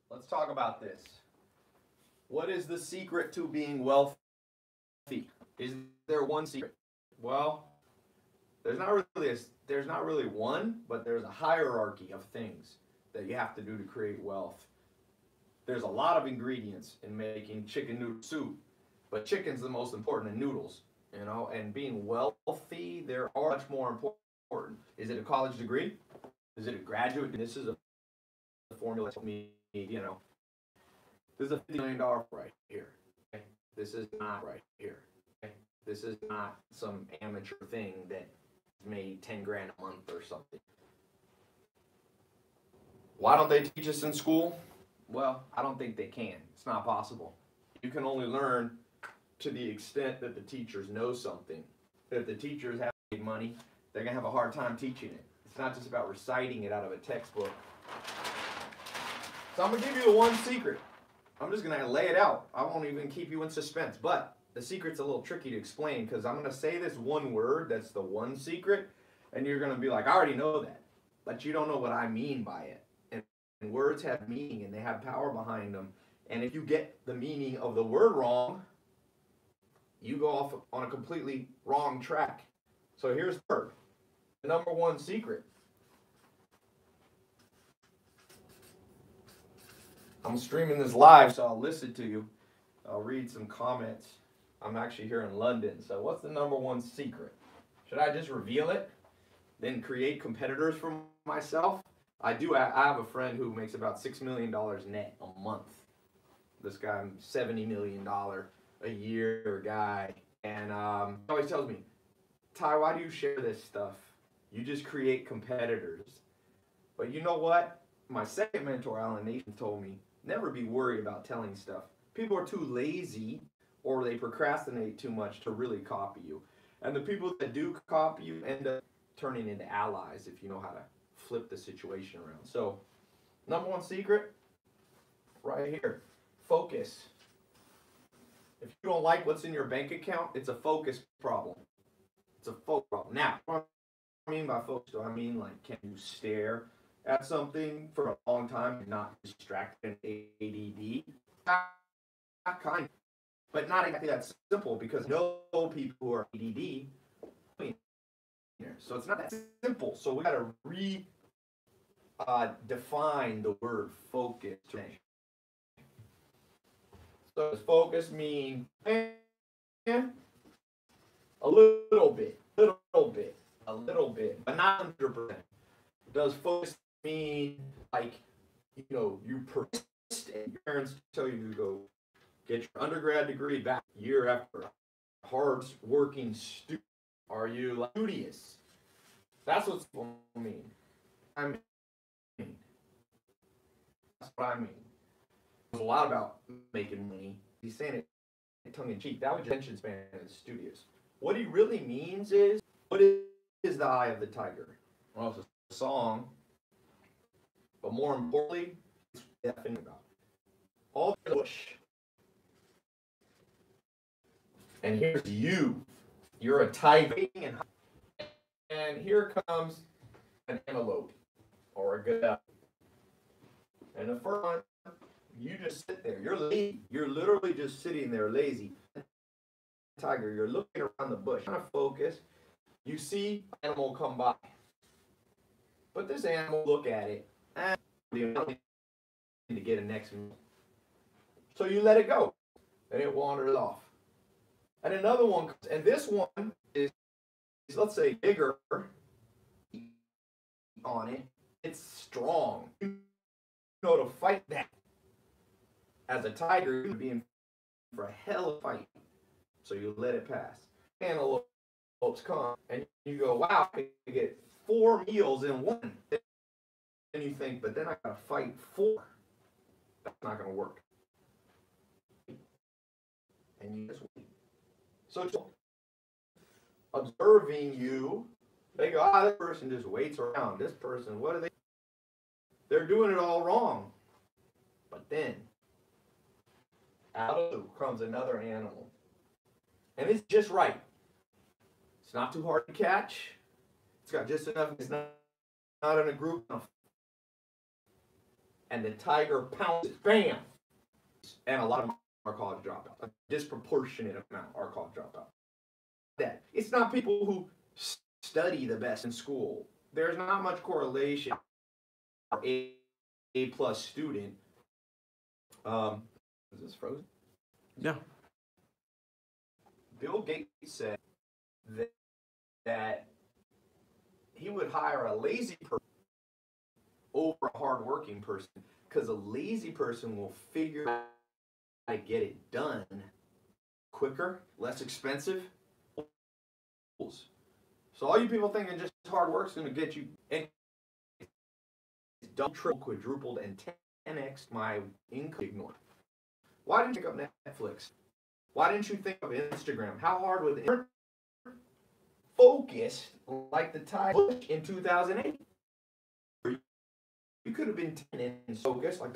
Let's talk about this. What is the secret to being wealthy? Is there one secret? Well, there's not really one, but there's a hierarchy of things that you have to do to create wealth. There's a lot of ingredients in making chicken noodle soup, but chicken's the most important in noodles, and being wealthy, there are much more important. Is it a college degree? Is it a graduate? This is a formula to me, This is a $50 million right here. Okay? This is not right here. Okay? This is not some amateur thing that made 10 grand a month or something. Why don't they teach us in school? Well, I don't think they can. It's not possible. You can only learn to the extent that the teachers know something. If the teachers have money, they're going to have a hard time teaching it. It's not just about reciting it out of a textbook. So I'm going to give you the one secret. I'm just going to lay it out. I won't even keep you in suspense. But the secret's a little tricky to explain because I'm going to say this one word that's the one secret, and you're going to be like, I already know that. But you don't know what I mean by it. And words have meaning, and they have power behind them. And if you get the meaning of the word wrong, you go off on a completely wrong track. So here's the word. The number one secret. I'm streaming this live, so I'll listen to you. I'll read some comments. I'm actually here in London. So what's the number one secret? Should I just reveal it? Then create competitors for myself? I have a friend who makes about $6 million net a month. This guy, $70 million a year guy. And he always tells me, Tai, why do you share this stuff? You just create competitors. But you know what? My second mentor, Alan Nation, told me, never be worried about telling stuff. People are too lazy or they procrastinate too much to really copy you. And the people that do copy you end up turning into allies if you know how to flip the situation around. So, number one secret, right here, focus. If you don't like what's in your bank account, it's a focus problem. It's a focus problem. Now, what do I mean by focus? Do I mean like can you stare at something for a long time and not distracted and ADD? Not kind of, but not exactly that simple because no people who are ADD. So it's not that simple. So we got to define the word focus. So does focus mean a little bit, but not 100%? Does focus mean like you persist and your parents tell you to go get your undergrad degree back year after hard working student? Are you like studious? That's what I mean. That's what I mean. There's a lot about making money. He's saying it tongue in cheek. That was attention span is studious. What he really means is, what is the eye of the tiger? Well, it's a song, but more importantly, it's definitely about all the bush. And here's you. You're a tiger, and here comes an antelope or a gazelle. And the first one, you just sit there. You're lazy. You're literally just sitting there lazy. Tiger, you're looking around the bush, trying to focus. You see an animal come by. But this animal look at it and to get a next meal. So you let it go. And it wanders off. And another one comes, and this one is let's say bigger on it. It's strong. You know to fight that. As a tiger, you're going to be in for a hell of a fight. So you let it pass. Antelopes come, and you go, wow, I can get 4 meals in one. And you think, but then I got to fight 4. That's not going to work. And you just wait. So observing you, they go, that person just waits around. This person, what are they? They're doing it all wrong. But then, out of the blue comes another animal. And it's just right. It's not too hard to catch. It's got just enough. It's not in a group. and the tiger pounces, bam, and a lot of them are college dropouts. A disproportionate amount are college dropouts. That it's not people who study the best in school. There's not much correlation. A plus student. Is this frozen? Yeah. Bill Gates said that he would hire a lazy person over a hardworking person because a lazy person will figure out how to get it done quicker, less expensive. So all you people thinking just hard work's going to get you, and double, triple, quadrupled, and 10x my income. Ignore. Why didn't you think of Netflix? Why didn't you think of Instagram? How hard was it? Focused like the Tai Lopez in 2008. You could have been 10 and focused like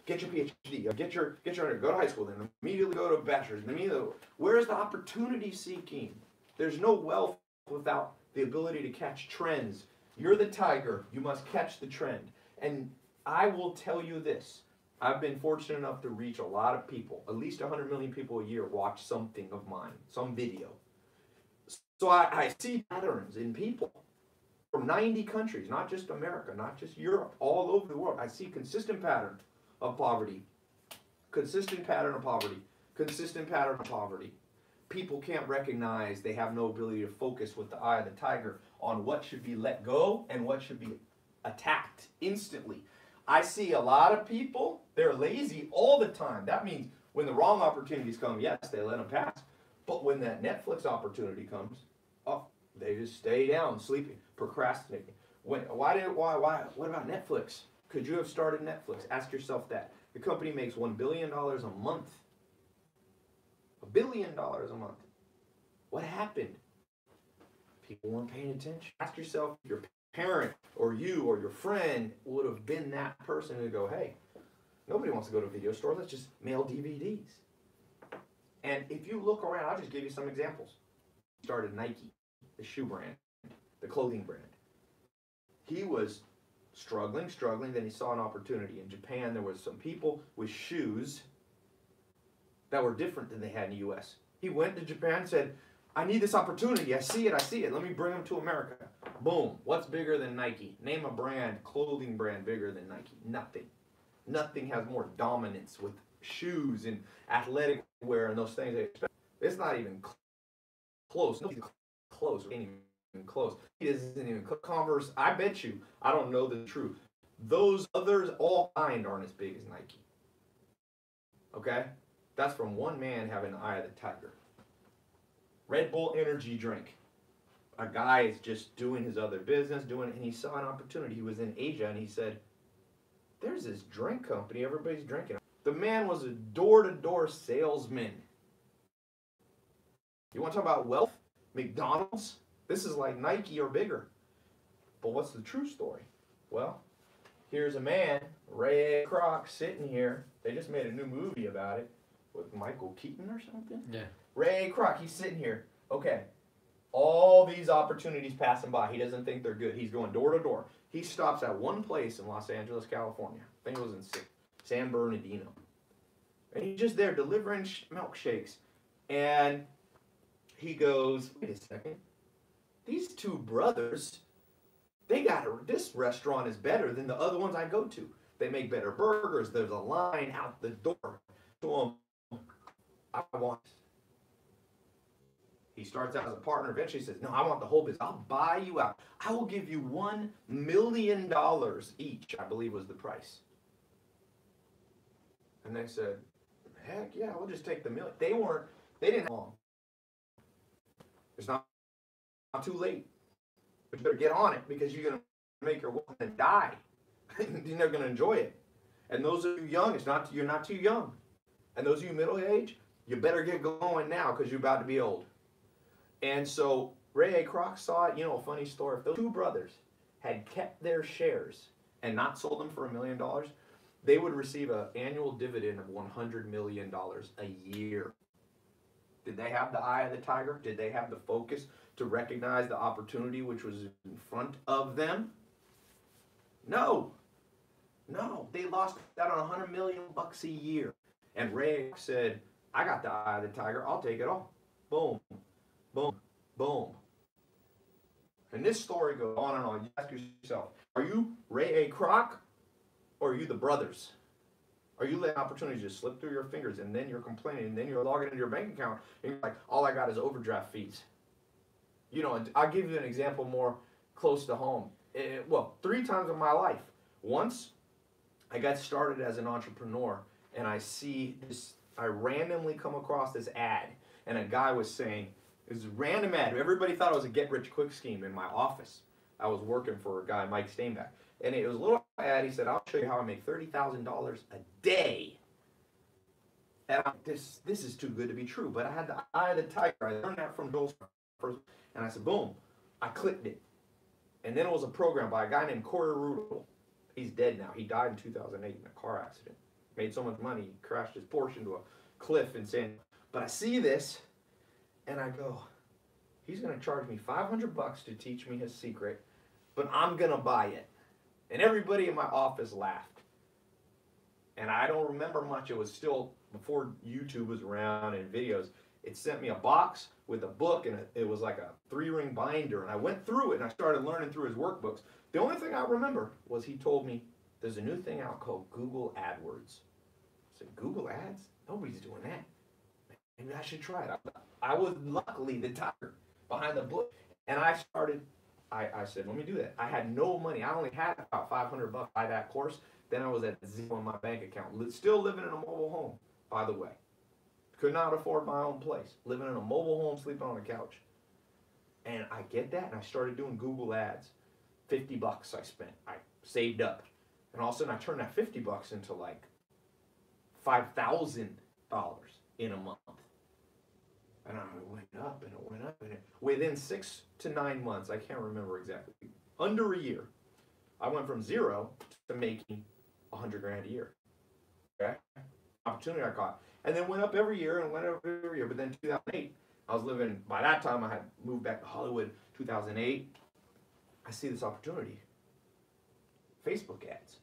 get your PhD, get your go to high school, then immediately go to a bachelor's, then immediately. Where's the opportunity seeking? There's no wealth without the ability to catch trends. You're the tiger. You must catch the trend. And I will tell you this. I've been fortunate enough to reach a lot of people. At least 100 million people a year watch something of mine, some video. So I see patterns in people from 90 countries, not just America, not just Europe, all over the world. I see consistent pattern of poverty, consistent pattern of poverty, consistent pattern of poverty. People can't recognize, they have no ability to focus with the eye of the tiger on what should be let go and what should be attacked instantly. I see a lot of people, they're lazy all the time. That means when the wrong opportunities come, yes, they let them pass. But when that Netflix opportunity comes, oh, they just stay down, sleeping, procrastinating. What about Netflix? Could you have started Netflix? Ask yourself that. The company makes $1 billion a month. $1 billion a month. What happened? People weren't paying attention. Ask yourself if your parent or you or your friend would have been that person who go, hey, nobody wants to go to a video store. Let's just mail DVDs. And if you look around, I'll just give you some examples. Started Nike, the shoe brand, the clothing brand. He was struggling, then he saw an opportunity. In Japan, there was some people with shoes that were different than they had in the U.S. He went to Japan and said, I need this opportunity. I see it. Let me bring them to America. Boom. What's bigger than Nike? Name a brand, clothing brand bigger than Nike. Nothing. Nothing has more dominance with shoes and athletic wear and those things they expect. It's not even close. Nobody's close. It ain't even close. It isn't even Converse. I bet you, I don't know the truth. Those others, all kind, aren't as big as Nike. Okay? That's from one man having the eye of the tiger. Red Bull energy drink. A guy is just doing his other business, and he saw an opportunity. He was in Asia, and he said, there's this drink company, everybody's drinking. The man was a door-to-door salesman. You want to talk about wealth? McDonald's? This is like Nike or bigger. But what's the true story? Well, here's a man, Ray Kroc, sitting here. They just made a new movie about it with Michael Keaton or something. Yeah. Ray Kroc, he's sitting here. Okay, all these opportunities passing by. He doesn't think they're good. He's going door to door. He stops at one place in Los Angeles, California. I think it was in San Bernardino. And he's just there delivering milkshakes. And he goes, wait a second. These two brothers, this restaurant is better than the other ones I go to. They make better burgers. There's a line out the door. To them, I want. He starts out as a partner. Eventually he says, no, I want the whole business. I'll buy you out. I will give you $1 million each, I believe was the price. And they said, heck yeah, we'll just take the million. They didn't have long. It's not too late. But you better get on it because you're going to make your woman die. You're never going to enjoy it. And those of you young, you're not too young. And those of you middle age, you better get going now because you're about to be old. And so Ray Kroc saw it. A funny story. If those two brothers had kept their shares and not sold them for $1 million, they would receive an annual dividend of $100 million a year. Did they have the eye of the tiger? Did they have the focus to recognize the opportunity which was in front of them? No. No, they lost out on $100 million a year. And Ray said, I got the eye of the tiger. I'll take it all. Boom, boom, boom. And this story goes on and on. You ask yourself, are you Ray A. Kroc or are you the brothers? Are you letting opportunities just slip through your fingers and then you're complaining and then you're logging into your bank account and you're like, all I got is overdraft fees? You know, I'll give you an example more close to home. Well, 3 times in my life. Once, I got started as an entrepreneur and I randomly come across this ad and a guy was saying, it was a random ad. Everybody thought it was a get-rich-quick scheme in my office. I was working for a guy, Mike Steinbeck. And it was a little ad. He said, I'll show you how I make $30,000 a day. And this is too good to be true. But I had the eye of the tiger. I learned that from Joel first. And I said, boom. I clicked it. And then it was a program by a guy named Corey Rudel. He's dead now. He died in 2008 in a car accident. Made so much money, he crashed his Porsche into a cliff in San. But I see this, and I go, he's going to charge me $500 to teach me his secret, but I'm going to buy it. And everybody in my office laughed. And I don't remember much. It was still before YouTube was around and videos. It sent me a box with a book, and it was like a 3-ring binder. And I went through it, and I started learning through his workbooks. The only thing I remember was he told me, there's a new thing out called Google AdWords. I said, Google Ads? Nobody's doing that. Maybe I should try it. I was luckily the tiger behind the book. And I said, let me do that. I had no money. I only had about $500 by that course. Then I was at zero in my bank account. Still living in a mobile home, by the way. Could not afford my own place. Living in a mobile home, sleeping on a couch. And I get that, and I started doing Google Ads. $50 I spent. I saved up. And all of a sudden, I turned that $50 into like $5,000 in a month. And it went up, and it went up, and within 6 to 9 months, I can't remember exactly, under a year, I went from zero to making $100,000 a year. Okay? Opportunity I caught. And then went up every year and went up every year. But then 2008, I was living, by that time I had moved back to Hollywood, 2008. I see this opportunity. Facebook ads.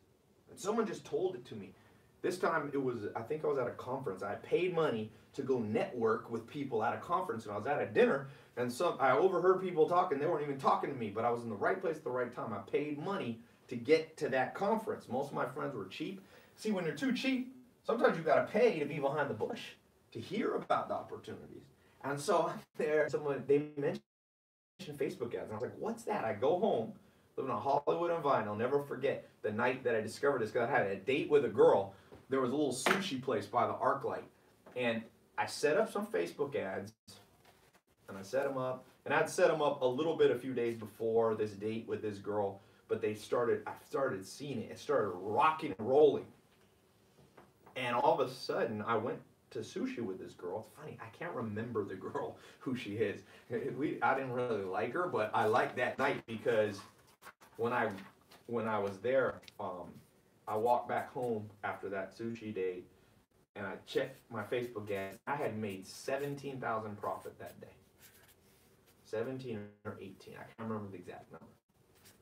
And someone just told it to me. This time it was, I think I was at a conference. I paid money to go network with people at a conference, and I was at a dinner, and I overheard people talking. They weren't even talking to me, but I was in the right place at the right time. I paid money to get to that conference. Most of my friends were cheap. See, when you're too cheap, sometimes you got to pay to be behind the bush to hear about the opportunities. And so there, they mentioned Facebook ads, and I was like, "What's that?" I go home, living on Hollywood and Vine. I'll never forget the night that I discovered this, because I had a date with a girl. There was a little sushi place by the ArcLight, and I set up some Facebook ads, and I set them up, and I'd set them up a few days before this date with this girl, but I started seeing it. It started rocking and rolling, and all of a sudden, I went to sushi with this girl. It's funny, I can't remember the girl, who she is. I didn't really like her, but I liked that night because when I was there, I walked back home after that sushi date, and I checked my Facebook ads. I had made $17,000 profit that day. 17 or 18, I can't remember the exact number.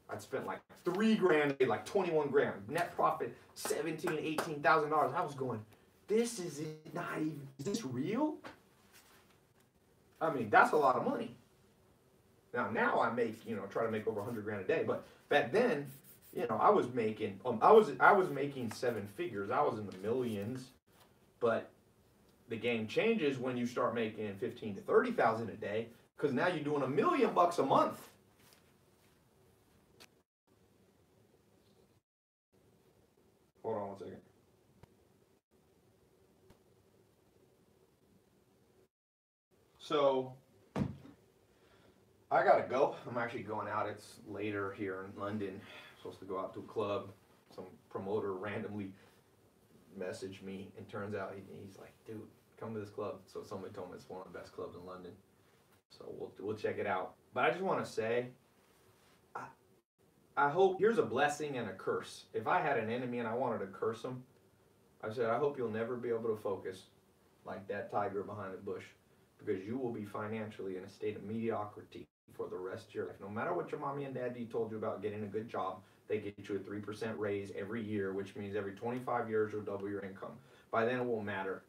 I'd spent like $3,000, like 21 grand. Net profit, $17,000, $18,000. I was going, this is not even, is this real? I mean, that's a lot of money. Now I make, try to make over 100 grand a day. But back then, I was making, I was making 7 figures. I was in the millions. But the game changes when you start making 15 to 30,000 a day, because now you're doing $1 million a month. Hold on one second. So I gotta go. I'm actually going out. It's later here in London. I'm supposed to go out to a club. Some promoter randomly messaged me, and turns out he's like, dude, come to this club. So somebody told me it's one of the best clubs in London. So we'll check it out. But I just want to say, I hope, here's a blessing and a curse. If I had an enemy and I wanted to curse him, I said, I hope you'll never be able to focus like that tiger behind the bush, because you will be financially in a state of mediocrity for the rest of your life. No matter what your mommy and daddy told you about getting a good job, They get you a 3% raise every year, which means every 25 years you'll double your income. By then it won't matter.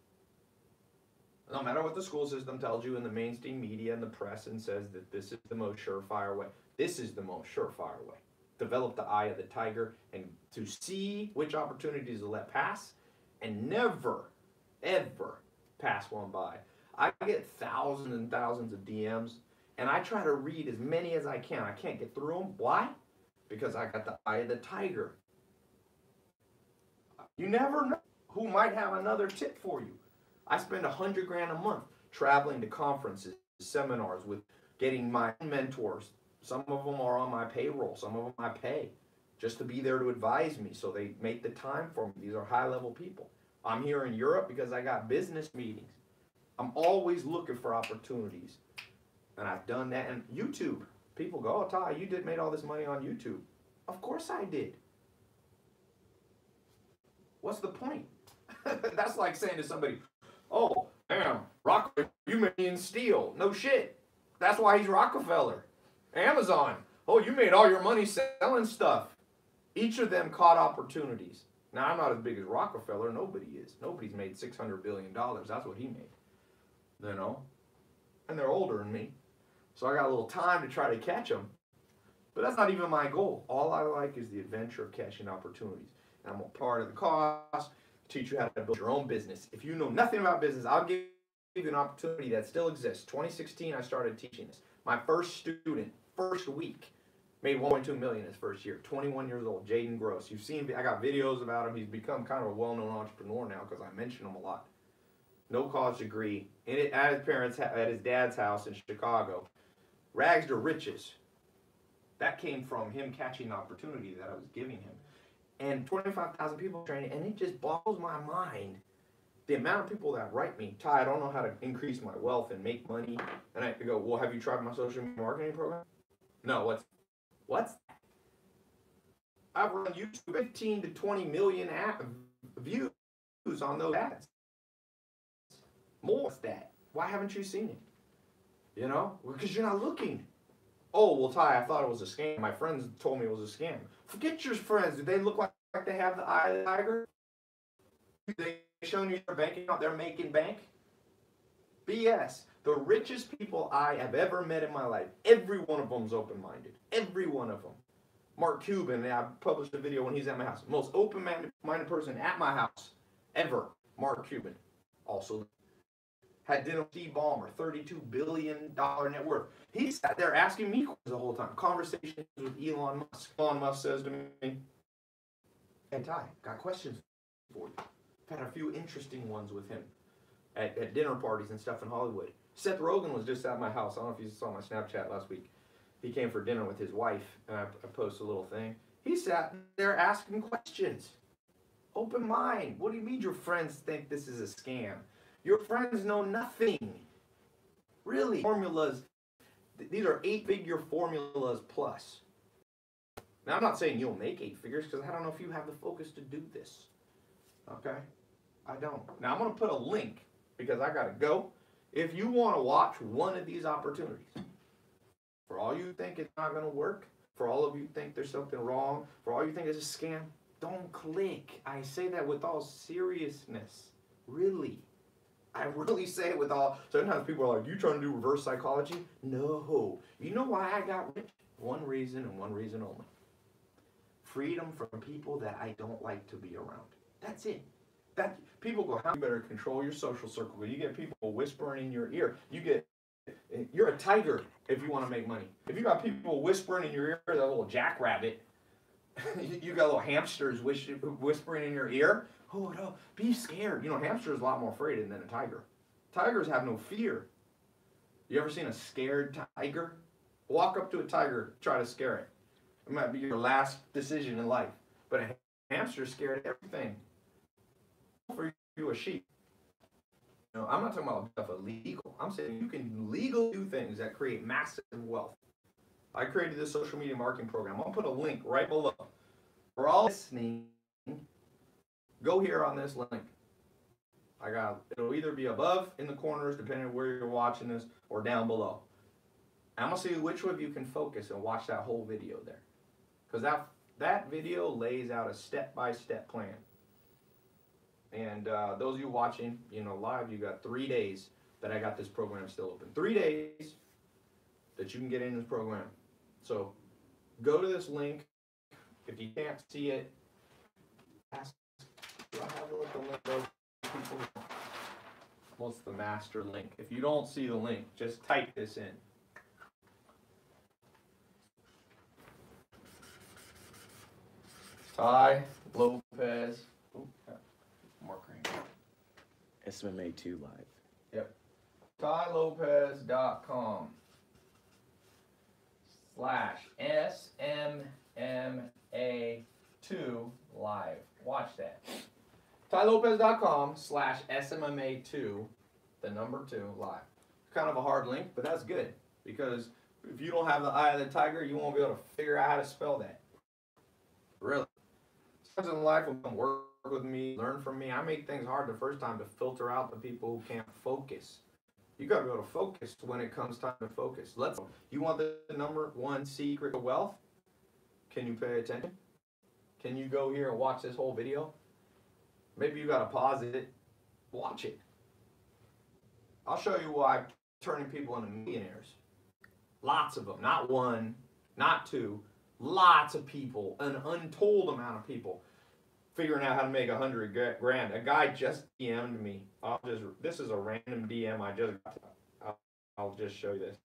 No matter what the school system tells you in the mainstream media and the press and says that this is the most surefire way. This is the most surefire way. Develop the eye of the tiger and to see which opportunities to let pass and never, ever pass one by. I get thousands and thousands of DMs and I try to read as many as I can. I can't get through them. Why? Because I got the eye of the tiger. You never know who might have another tip for you. I spend $100 grand a month traveling to conferences, seminars, with getting my mentors. Some of them are on my payroll, some of them I pay just to be there to advise me. So they make the time for me. These are high-level people. I'm here in Europe because I got business meetings. I'm always looking for opportunities. And I've done that. And YouTube, people go, oh, Tai, you made all this money on YouTube. Of course I did. What's the point? That's like saying to somebody, oh, damn, Rockefeller, you made in steel. No shit. That's why he's Rockefeller. Amazon, oh, you made all your money selling stuff. Each of them caught opportunities. Now, I'm not as big as Rockefeller. Nobody is. Nobody's made $600 billion. That's what he made. You know? And they're older than me. So I got a little time to try to catch them. But that's not even my goal. All I like is the adventure of catching opportunities. And I'm a part of the course, teach you how to build your own business. If you know nothing about business, I'll give you an opportunity that still exists. 2016, I started teaching this. My first student, first week, made $1.2 million his first year. 21 years old, Jaden Gross. You've seen, I got videos about him. He's become kind of a well-known entrepreneur now because I mention him a lot. No college degree. At his dad's house in Chicago. Rags to riches. That came from him catching the opportunity that I was giving him. And 25,000 people training, and it just boggles my mind. The amount of people that write me, Tai, I don't know how to increase my wealth and make money. And I go, well, have you tried my social media marketing program? No, what's that? I've run YouTube 15 to 20 million views on those ads. More than that. Why haven't you seen it? You know, because you're not looking. Oh, well, Tai, I thought it was a scam. My friends told me it was a scam. Forget your friends. Do they look like they have the eye of the tiger? They showing you their bank account, they're making bank? BS. The richest people I have ever met in my life, every one of them is open-minded. Every one of them. Mark Cuban, I published a video when he's at my house. Most open-minded person at my house ever, Mark Cuban. Also had dinner with Steve Ballmer, $32 billion net worth. He sat there asking me questions the whole time. Conversations with Elon Musk. Elon Musk says to me, hey, Tai, got questions for you. I've had a few interesting ones with him at dinner parties and stuff in Hollywood. Seth Rogen was just at my house. I don't know if you saw my Snapchat last week. He came for dinner with his wife, and I posted a little thing. He sat there asking questions. Open mind. What do you mean your friends think this is a scam? Your friends know nothing. Really. Formulas. These are 8-figure formulas plus. Now, I'm not saying you'll make 8 figures because I don't know if you have the focus to do this. Okay? I don't. Now, I'm going to put a link because I got to go. If you want to watch one of these opportunities, for all you think it's not going to work, for all of you think there's something wrong, for all you think it's a scam, don't click. I say that with all seriousness. Really. I really say it with all, sometimes people are like, you trying to do reverse psychology? No. You know why I got rich? One reason and one reason only. Freedom from people that I don't like to be around. That's it. That people go, how you better control your social circle. You get people whispering in your ear. You're a tiger if you want to make money. If you got people whispering in your ear, that little jackrabbit, you got little hamsters whispering in your ear, oh no, be scared. You know, hamsters are a lot more afraid than a tiger. Tigers have no fear. You ever seen a scared tiger? Walk up to a tiger, try to scare it. It might be your last decision in life. But a hamster's scared of everything. For you, a sheep. You know, I'm not talking about stuff illegal. I'm saying you can legally do things that create massive wealth. I created this social media marketing program. I'll put a link right below. For all listening, go here on this link. It'll either be above in the corners, depending on where you're watching this, or down below. I'm gonna see which one of you can focus and watch that whole video there. Because That video lays out a step-by-step plan. And those of you watching, live, you got 3 days that I got this program still open. 3 days that you can get in this program. So go to this link. If you can't see it, ask, do I have what the link goes? People, what's the master link? If you don't see the link, just type this in. Tai Lopez. More cream. SMMA 2 live. Yep. TaiLopez.com/SMMA2 live. Watch that. TaiLopez.com/SMMA2, the number 2 live. Kind of a hard link, but that's good because if you don't have the eye of the tiger, you won't be able to figure out how to spell that. Really. Sometimes in life, when work with me, learn from me, I make things hard the first time to filter out the people who can't focus. You got to be able to focus when it comes time to focus. You want the number 1 secret to wealth? Can you pay attention? Can you go here and watch this whole video? Maybe you got to pause it, watch it. I'll show you why I'm turning people into millionaires. Lots of them, not 1, not 2, lots of people, an untold amount of people figuring out how to make 100 grand. A guy just DM'd me. This is a random DM I just got. I'll just show you this.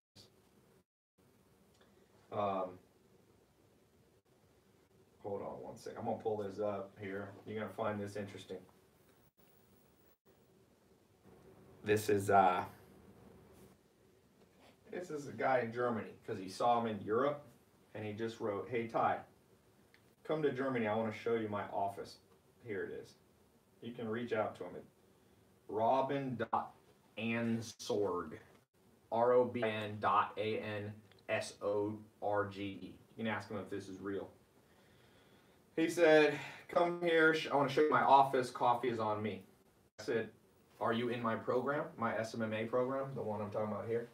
Hold on one second. I'm gonna pull this up here. You're gonna find this interesting. This is a guy in Germany because he saw him in Europe, and he just wrote, "Hey Ty, come to Germany. I want to show you my office." Here it is. You can reach out to him at Robin.Ansorge, ROBN.ANSORGE. You can ask him if this is real. He said, "Come here. I want to show you my office. Coffee is on me." I said, "Are you in my program, my SMMA program, the one I'm talking about here?"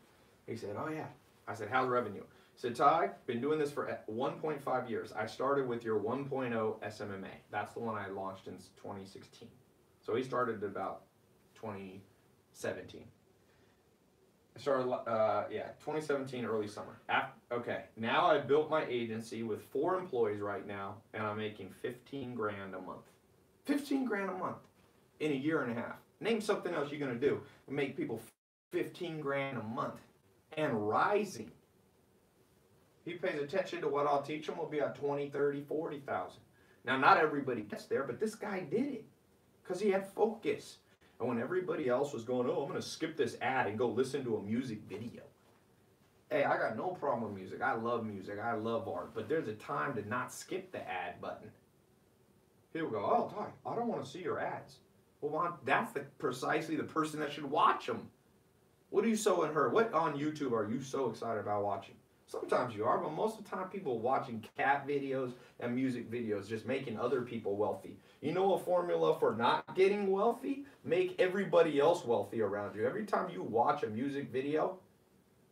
He said, "Oh yeah." I said, "How's revenue?" He said, "Ty, been doing this for 1.5 years. I started with your 1.0 SMMA. That's the one I launched in 2016. So he started about 2017. I started, 2017, early summer. Okay, now I built my agency with 4 employees right now, and I'm making 15 grand a month. 15 grand a month in a year and a half. Name something else you're going to do and make people 15 grand a month and rising. He pays attention to what I'll teach him, will be at 20, 30, 40,000. Now, not everybody gets there, but this guy did it because he had focus. And when everybody else was going, "Oh, I'm going to skip this ad and go listen to a music video." Hey, I got no problem with music. I love music. I love art. But there's a time to not skip the ad button. People go, "Oh, Ty, I don't want to see your ads." Well, that's precisely the person that should watch them. What are you so unheard? What on YouTube are you so excited about watching? Sometimes you are, but most of the time people are watching cat videos and music videos, just making other people wealthy. You know a formula for not getting wealthy? Make everybody else wealthy around you. Every time you watch a music video,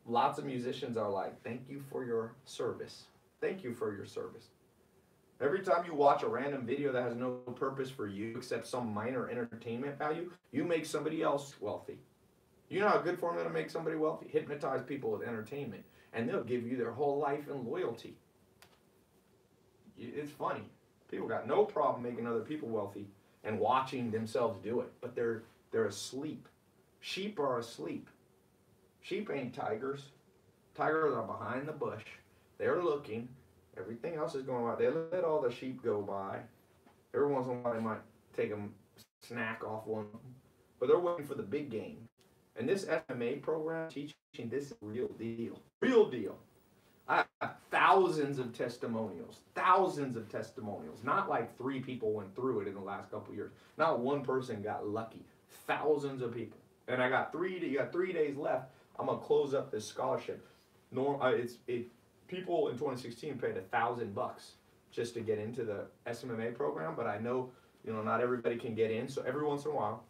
lots of musicians are like, "Thank you for your service. Thank you for your service." Every time you watch a random video that has no purpose for you except some minor entertainment value, you make somebody else wealthy. You know a good formula to make somebody wealthy? Hypnotize people with entertainment, and they'll give you their whole life and loyalty. It's funny. People got no problem making other people wealthy and watching themselves do it, but they're asleep. Sheep are asleep. Sheep ain't tigers. Tigers are behind the bush. They're looking. Everything else is going on. They let all the sheep go by. Every once in a while they might take a snack off one, but they're waiting for the big game. And this SMA program teaching this is real deal. Real deal. I have thousands of testimonials. Not like 3 people went through it in the last couple of years. Not 1 person got lucky. Thousands of people. And you got 3 days left. I'm gonna close up this scholarship. People in 2016 paid $1,000 just to get into the SMMA program, but I know not everybody can get in. So every once in a while,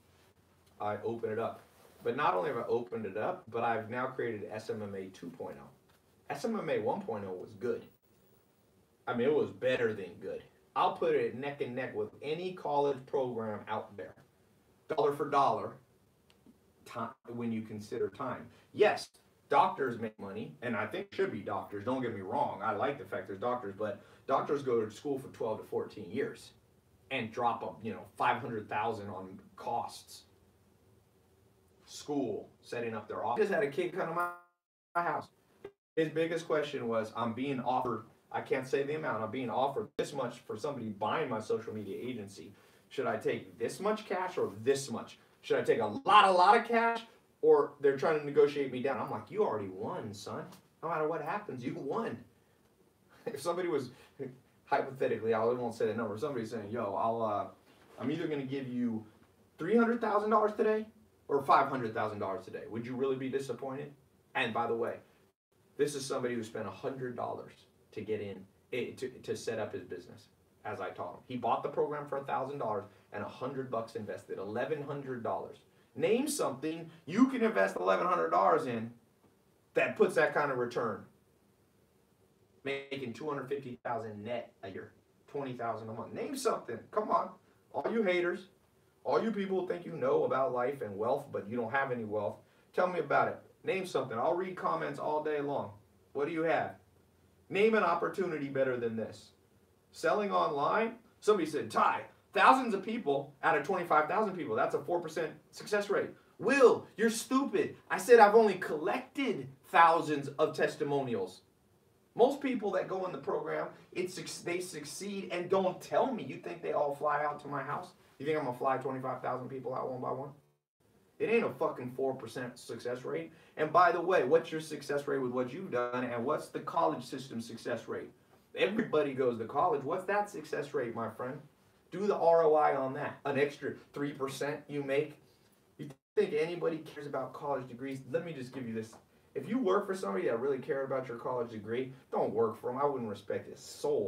I open it up. But not only have I opened it up, but I've now created SMMA 2.0. SMMA 1.0 was good. I mean, it was better than good. I'll put it neck and neck with any college program out there, dollar for dollar. Time when you consider time. Yes, doctors make money, and I think should be doctors. Don't get me wrong. I like the fact there's doctors, but doctors go to school for 12 to 14 years and drop up, 500,000 on costs. School, setting up their office. I just had a kid come to my house. His biggest question was, I'm being offered, I can't say the amount, I'm being offered this much for somebody buying my social media agency. Should I take this much cash or this much? Should I take a lot of cash, or they're trying to negotiate me down? I'm like, you already won, son. No matter what happens, you won. If somebody was, hypothetically, I won't say the number, somebody's saying, yo, I'm either going to give you $300,000 today or $500,000 today. Would you really be disappointed? And by the way, this is somebody who spent $100 to get in, to set up his business, as I taught him. He bought the program for $1,000 and $100 invested, $1,100. Name something you can invest $1,100 in that puts that kind of return. Making $250,000 net a year, $20,000 a month. Name something. Come on, all you haters, all you people who think you know about life and wealth, but you don't have any wealth. Tell me about it. Name something. I'll read comments all day long. What do you have? Name an opportunity better than this. Selling online. Somebody said, Tai, thousands of people out of 25,000 people. That's a 4% success rate. Will, you're stupid. I said I've only collected thousands of testimonials. Most people that go in the program, they succeed and don't tell me. You think they all fly out to my house? You think I'm going to fly 25,000 people out one by one? It ain't a fucking 4% success rate. And by the way, what's your success rate with what you've done, and what's the college system success rate? Everybody goes to college. What's that success rate, my friend? Do the ROI on that. An extra 3% you make. You think anybody cares about college degrees? Let me just give you this. If you work for somebody that really cared about your college degree, don't work for them. I wouldn't respect his soul.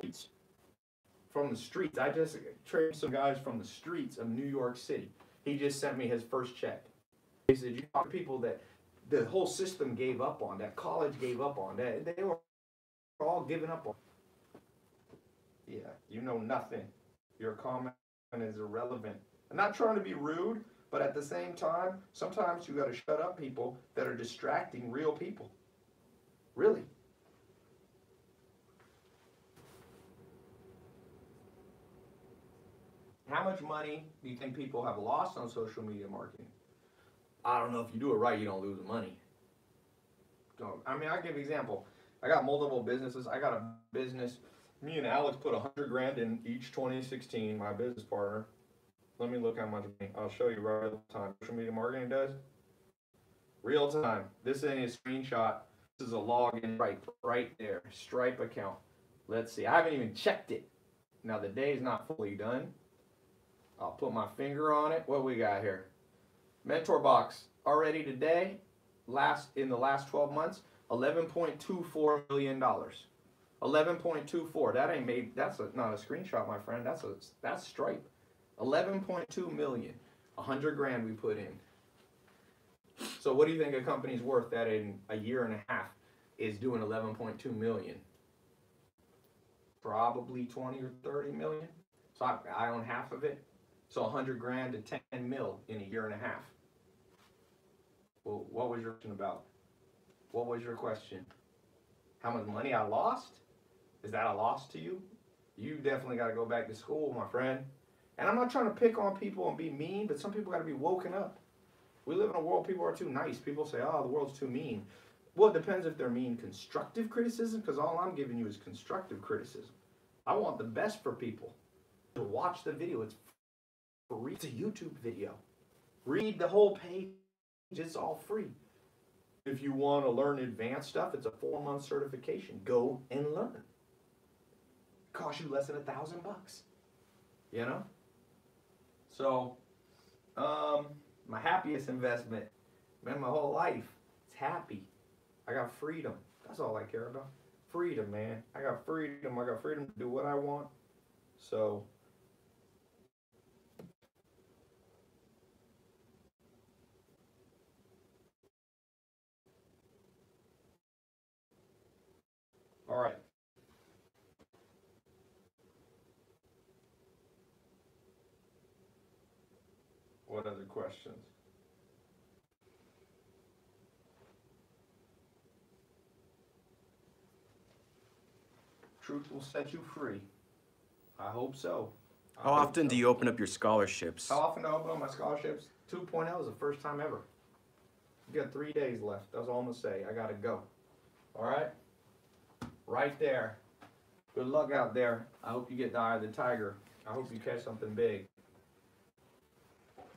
From the streets. I just trained some guys from the streets of New York City. He just sent me his first check. He said, you talk to people that the whole system gave up on, that college gave up on, that they were all giving up on. Yeah, you know nothing. Your comment is irrelevant. I'm not trying to be rude, but at the same time, sometimes you got to shut up people that are distracting real people. Really. How much money do you think people have lost on social media marketing? I don't know, if you do it right, you don't lose money. I mean, I'll give an example. I got multiple businesses. I got a business. Me and Alex put 100 grand in each 2016, my business partner. Let me look how much money. I'll show you real time. Social media marketing does. Real time. This ain't a screenshot. This is a login right there. Stripe account. Let's see. I haven't even checked it. Now the day is not fully done. I'll put my finger on it. What we got here? Mentor box already today. In the last 12 months, $11.24 million. 11.24. That ain't made. That's not a screenshot, my friend. That's Stripe. 11.2 million. 100 grand we put in. So what do you think a company's worth that in a year and a half is doing 11.2 million? Probably 20 or 30 million. So I own half of it. So 100 grand to 10 mil in a year and a half. Well, what was your question about? What was your question? How much money I lost? Is that a loss to you? You definitely got to go back to school, my friend. And I'm not trying to pick on people and be mean, but some people got to be woken up. We live in a world people are too nice. People say, oh, the world's too mean. Well, it depends if they're mean constructive criticism, because all I'm giving you is constructive criticism. I want the best for people. To watch the video, it's free. It's a YouTube video. Read the whole page. It's all free. If you want to learn advanced stuff, it's a 4-month certification. Go and learn. It costs you less than $1,000. You know? So, my happiest investment, man, my whole life, it's happy. I got freedom. That's all I care about. Freedom, man. I got freedom. I got freedom to do what I want. So, all right. What other questions? Truth will set you free. I hope so. How often do you open up your scholarships? How often do I open up my scholarships? 2.0 is the first time ever. You got 3 days left. That's all I'm gonna say. I gotta go. All right? Right there. Good luck out there. I hope you get the eye of the tiger. I hope you catch something big.